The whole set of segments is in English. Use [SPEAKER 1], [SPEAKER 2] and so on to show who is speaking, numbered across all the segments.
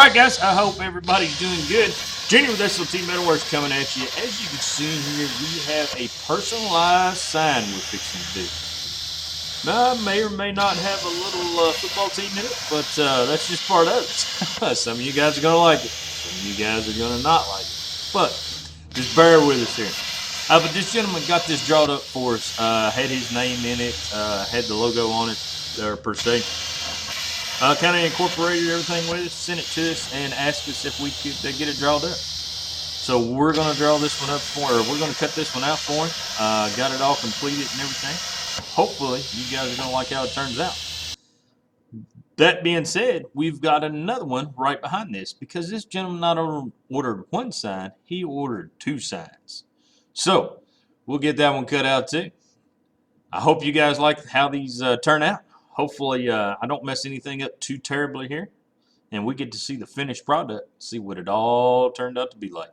[SPEAKER 1] Alright guys, I hope everybody's doing good. Junior with S.O.T Metalworks coming at you. As you can see here, we have a personalized sign we're fixing to do. Now, I may or may not have a little football team in it, but that's just part of it. Some of you guys are going to like it. Some of you guys are going to not like it. But just bear with us here. But this gentleman got this drawn up for us. Had his name in it, had the logo on it, per se. Kind of incorporated everything with it, sent it to us, and asked us if we could get it drawn up. So we're going to draw this one up for, or we're going to cut this one out for him. Got it all completed and everything. Hopefully, you guys are going to like how it turns out. That being said, we've got another one right behind this because this gentleman not only ordered one sign, he ordered two signs. So we'll get that one cut out too. I hope you guys like how these turn out. Hopefully, I don't mess anything up too terribly here, and we get to see the finished product, see what it all turned out to be like.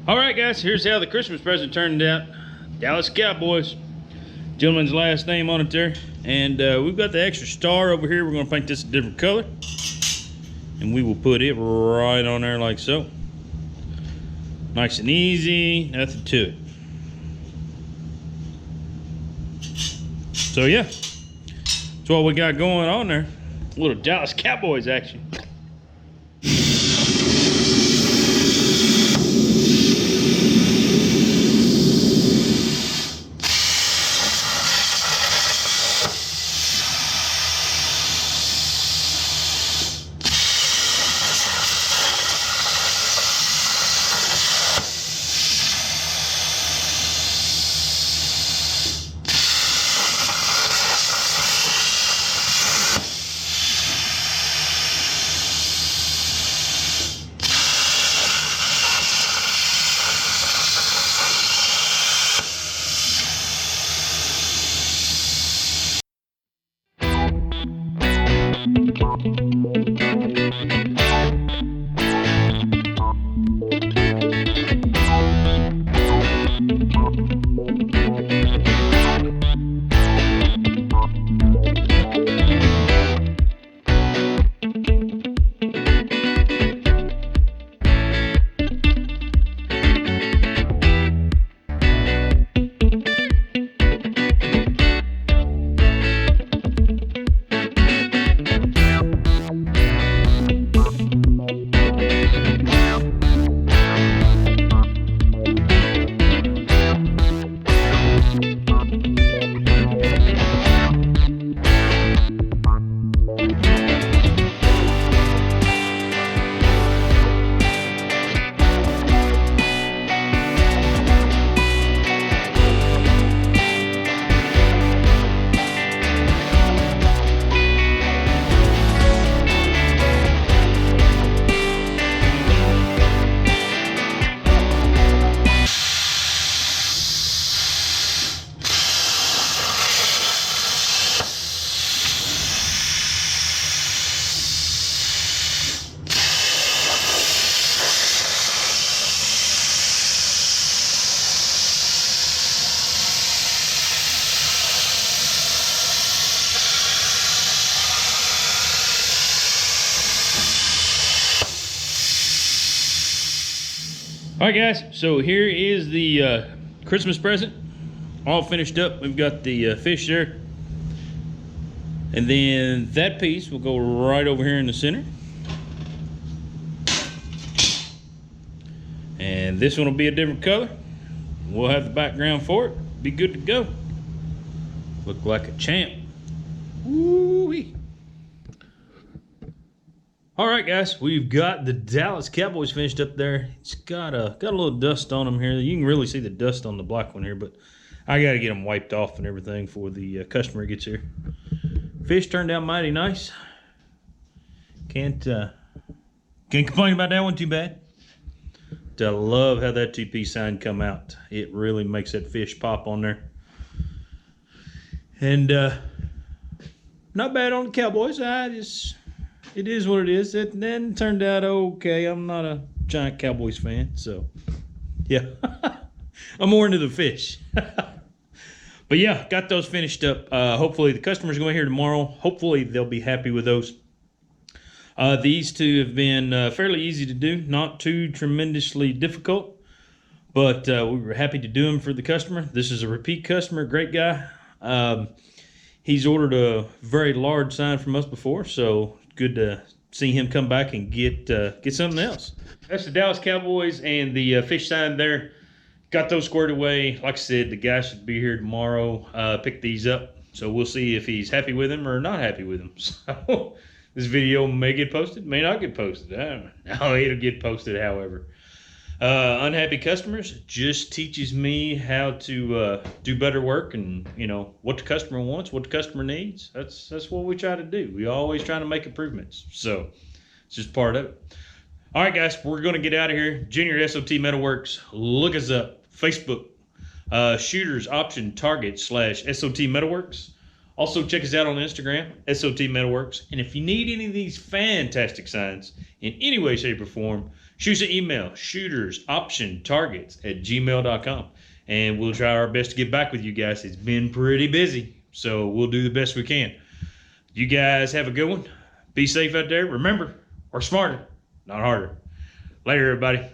[SPEAKER 1] Alright guys, here's how the Christmas present turned out. Dallas Cowboys. Gentleman's last name on it there. And we've got the extra star over here. We're going to paint this a different color. And we will put it right on there like so. Nice and easy, nothing to it. So yeah, that's what we got going on there. A little Dallas Cowboys action. Alright guys, so here is the Christmas present all finished up. We've got the fish there, And then that piece will go right over here in the center. And this one will be a different color. We'll have the background for it. Be good to go. Look like a champ. Woo-wee. All right, guys, we've got the Dallas Cowboys finished up there. It's got a little dust on them here. You can really see the dust on the black one here, but I got to get them wiped off and everything before the customer gets here. Fish turned out mighty nice. Can't complain about that one too bad. I love how that 2P sign come out. It really makes that fish pop on there. And not bad on the Cowboys. It is what it is. It then turned out okay. I'm not a giant Cowboys fan, so yeah. I'm more into the fish. But yeah, got those finished up. Hopefully the customers going here tomorrow. Hopefully they'll be happy with those. These two have been fairly easy to do, not too tremendously difficult, but we were happy to do them for the customer. This is a repeat customer, great guy. He's ordered a very large sign from us before, so good to see him come back and get something else. That's the Dallas Cowboys and the fish sign there. Got those squared away. Like I said, the guy should be here tomorrow, pick these up. So we'll see if he's happy with them or not happy with them. So this video may get posted, may not get posted. I don't know. No, it'll get posted, however. Unhappy customers just teaches me how to do better work, and you know what the customer wants, what the customer needs. That's what we try to do. We always try to make improvements. So it's just part of it. All right, guys, we're going to get out of here. Junior S.O.T Metalworks. Look us up. Facebook, Shooters Option Target / S.O.T Metalworks. Also, check us out on Instagram, S.O.T Metalworks. And if you need any of these fantastic signs in any way, shape, or form, shoot us an email, shootersoptiontargets@gmail.com. And we'll try our best to get back with you guys. It's been pretty busy, so we'll do the best we can. You guys have a good one. Be safe out there. Remember, work smarter, not harder. Later, everybody.